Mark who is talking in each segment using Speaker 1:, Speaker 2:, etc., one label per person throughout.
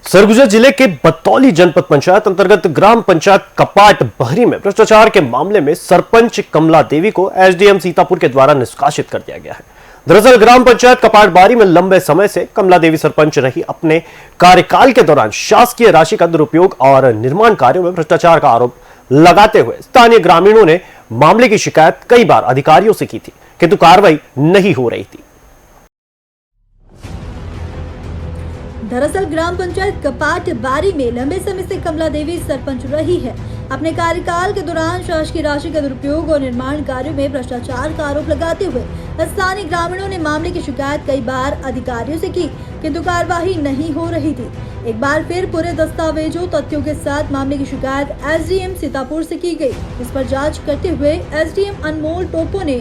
Speaker 1: सरगुजा जिले के बतौली जनपद पंचायत अंतर्गत ग्राम पंचायत कपाट बहरी में भ्रष्टाचार के मामले में सरपंच कमला देवी को एसडीएम सीतापुर के द्वारा निष्कासित कर दिया गया है। दरअसल ग्राम पंचायत कपाट बारी में लंबे समय से कमला देवी सरपंच रही। अपने कार्यकाल के दौरान शासकीय राशि का दुरुपयोग और निर्माण कार्यों में भ्रष्टाचार का आरोप लगाते हुए स्थानीय ग्रामीणों ने मामले की शिकायत कई बार अधिकारियों से की थी, किंतु कार्रवाई नहीं हो रही थी।
Speaker 2: दरअसल ग्राम पंचायत कपाट बारी में लंबे समय से कमला देवी सरपंच रही है। अपने कार्यकाल के दौरान शासकीय राशि का दुरुपयोग और निर्माण कार्यों में भ्रष्टाचार का आरोप लगाते हुए स्थानीय ग्रामीणों ने मामले की शिकायत कई बार अधिकारियों से की, किंतु कार्यवाही नहीं हो रही थी। एक बार फिर पूरे दस्तावेजों तथ्यों के साथ मामले की शिकायत एसडीएम सीतापुर से की गई। इस पर जांच करते हुए एसडीएम अनमोल टोपो ने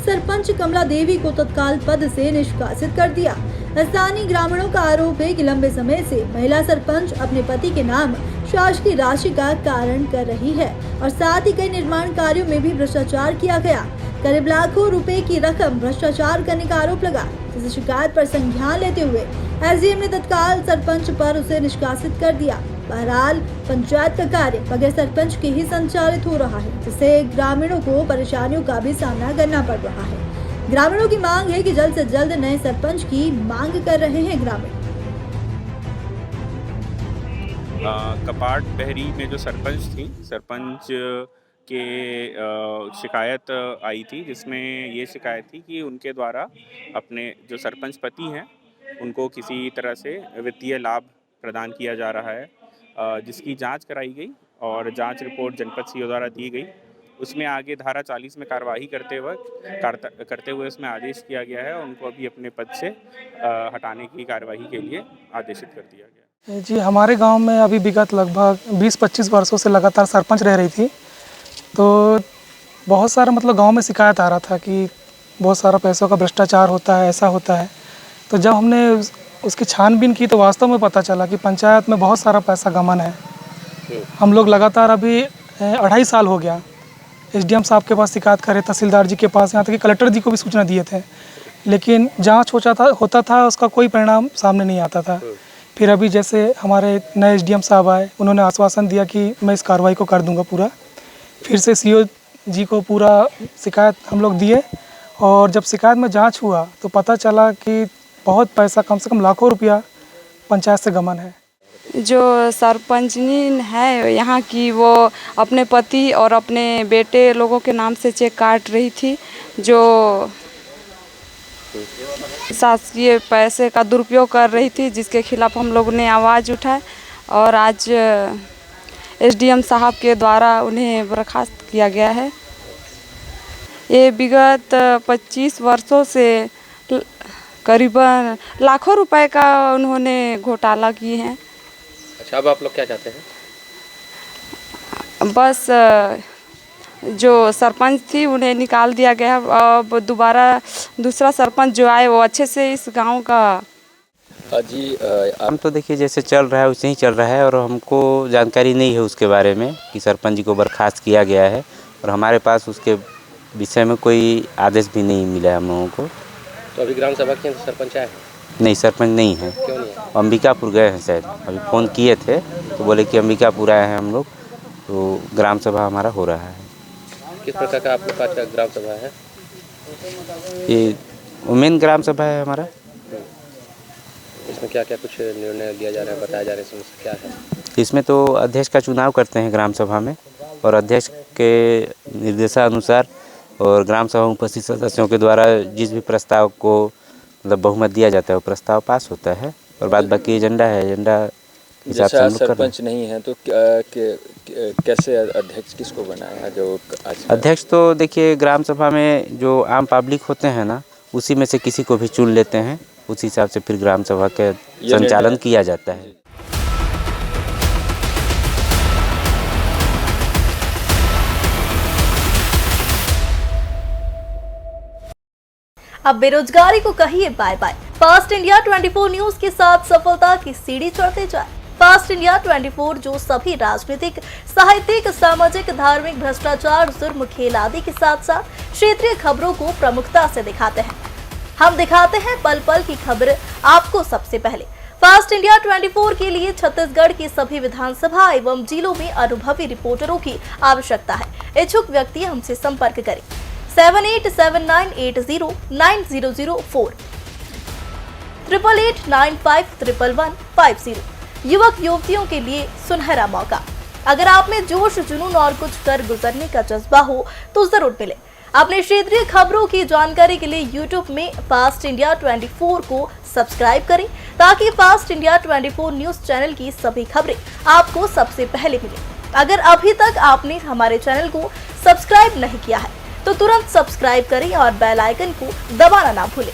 Speaker 2: सरपंच कमला देवी को तत्काल पद से निष्कासित कर दिया। स्थानीय ग्रामीणों का आरोप है कि लंबे समय से महिला सरपंच अपने पति के नाम शासकीय राशि का कारण कर रही है और साथ ही कई निर्माण कार्यों में भी भ्रष्टाचार किया गया। करीब लाखों रुपए की रकम भ्रष्टाचार करने का आरोप लगा, जिसे शिकायत पर संज्ञान लेते हुए एसडीएम ने तत्काल सरपंच पर उसे निष्कासित कर दिया। बहरहाल पंचायत का कार्य बगैर सरपंच के ही संचालित हो रहा है, जिससे ग्रामीणों को परेशानियों का भी सामना करना पड़ रहा है। ग्रामीणों की मांग है कि जल्द से जल्द नए सरपंच की मांग कर रहे हैं ग्रामीण।
Speaker 3: कपाट बहरी में जो सरपंच थी, सरपंच के शिकायत आई थी, जिसमें ये शिकायत थी कि उनके द्वारा अपने जो सरपंच पति हैं उनको किसी तरह से वित्तीय लाभ प्रदान किया जा रहा है, जिसकी जांच कराई गई और जांच रिपोर्ट जनपद सीओ द्वारा दी गई। उसमें आगे धारा 40 में कार्यवाही करते हुए उसमें आदेश किया गया है और उनको अभी अपने पद से हटाने की कार्यवाही के लिए आदेशित कर दिया गया।
Speaker 4: जी, हमारे गांव में अभी विगत लगभग 20-25 वर्षों से लगातार सरपंच रह रही थी, तो बहुत सारा गांव में शिकायत आ रहा था कि बहुत सारा पैसों का भ्रष्टाचार होता है, ऐसा होता है। तो जब हमने उसकी छानबीन की तो वास्तव में पता चला कि पंचायत में बहुत सारा पैसा गमन है। हम लोग लगातार अभी 2.5 साल हो गया एसडीएम साहब के पास शिकायत करे, तहसीलदार जी के पास, यहाँ तक कि कलेक्टर जी को भी सूचना दिए थे, लेकिन जांच होता था उसका कोई परिणाम सामने नहीं आता था। फिर अभी जैसे हमारे नए एसडीएम साहब आए, उन्होंने आश्वासन दिया कि मैं इस कार्रवाई को कर दूंगा पूरा। फिर से सीओ जी को पूरा शिकायत हम लोग दिए और जब शिकायत में जांच हुआ तो पता चला कि बहुत पैसा, कम से कम लाखों रुपया पंचायत से गमन है।
Speaker 5: जो सरपंचनी है यहाँ की, वो अपने पति और अपने बेटे लोगों के नाम से चेक काट रही थी, जो शासकीय पैसे का दुरुपयोग कर रही थी, जिसके खिलाफ हम लोगों ने आवाज़ उठाई और आज एसडीएम साहब के द्वारा उन्हें बर्खास्त किया गया है। ये विगत 25 वर्षों से करीबन लाखों रुपए का उन्होंने घोटाला किए हैं।
Speaker 6: अच्छा, अब आप लोग क्या चाहते हैं?
Speaker 5: बस जो सरपंच थी उन्हें निकाल दिया गया। अब दोबारा दूसरा सरपंच जो आए वो अच्छे से इस गांव का
Speaker 6: जी
Speaker 7: हम तो देखिए जैसे चल रहा है वैसे ही चल रहा है और हमको जानकारी नहीं है उसके बारे में कि सरपंच जी को बर्खास्त किया गया है और हमारे पास उसके विषय में कोई आदेश भी नहीं मिला है हम लोगों को।
Speaker 6: तो अभी ग्राम सभा के सरपंच आए?
Speaker 7: नहीं, सरपंच नहीं है।
Speaker 6: क्यों नहीं है?
Speaker 7: अंबिकापुर गए हैं शायद, अभी फ़ोन किए थे तो बोले कि अंबिकापुर आए हैं हम लोग, तो ग्राम सभा हमारा हो रहा है।
Speaker 6: किस प्रकार का आप लोग का ग्राम सभा है?
Speaker 7: ये वुमेन ग्राम सभा है हमारा।
Speaker 6: इसमें क्या क्या कुछ निर्णय लिया जा रहा है, बताया जा रहा है, इसमें क्या है?
Speaker 7: इसमें तो अध्यक्ष का चुनाव करते हैं ग्राम सभा में और अध्यक्ष के निर्देशानुसार और ग्राम सभा में उपस्थित सदस्यों के द्वारा जिस भी प्रस्ताव को बहुमत दिया जाता है वो प्रस्ताव पास होता है और बाद बाकी एजेंडा है, एजेंडा हिसाब से हम लोग
Speaker 8: सरपंच नहीं है तो कैसे अध्यक्ष किसको बनाया? जो
Speaker 7: अध्यक्ष तो देखिए ग्राम सभा में जो आम पब्लिक होते हैं ना, उसी में से किसी को भी चुन लेते हैं, उसी हिसाब से फिर ग्राम सभा के संचालन किया जाता है।
Speaker 9: अब बेरोजगारी को कहिए bye bye. Fast India 24 news के साथ सफलता की सीढ़ी चढ़ते जाए। फास्ट इंडिया 24 जो सभी राजनीतिक, साहित्यिक, सामाजिक, धार्मिक, भ्रष्टाचार, जुर्म, खेल आदि के साथ साथ क्षेत्रीय खबरों को प्रमुखता से दिखाते हैं। हम दिखाते हैं पल पल की खबर आपको सबसे पहले। फास्ट इंडिया 24 के लिए छत्तीसगढ़ की सभी विधानसभा एवं जिलों में अनुभवी रिपोर्टरों की आवश्यकता है। इच्छुक व्यक्ति हमसे संपर्क करें 7879809004 8895111150। युवक युवतियों के लिए सुनहरा मौका। अगर आप में जोश, जुनून और कुछ कर गुजरने का जज्बा हो तो जरूर मिले। अपने क्षेत्रीय खबरों की जानकारी के लिए YouTube में फास्ट इंडिया 24 को सब्सक्राइब करें ताकि फास्ट इंडिया 24 न्यूज चैनल की सभी खबरें आपको सबसे पहले मिले। अगर अभी तक आपने हमारे चैनल को सब्सक्राइब नहीं किया है तो तुरंत सब्सक्राइब करें और बेल आइकन को दबाना ना भूलें।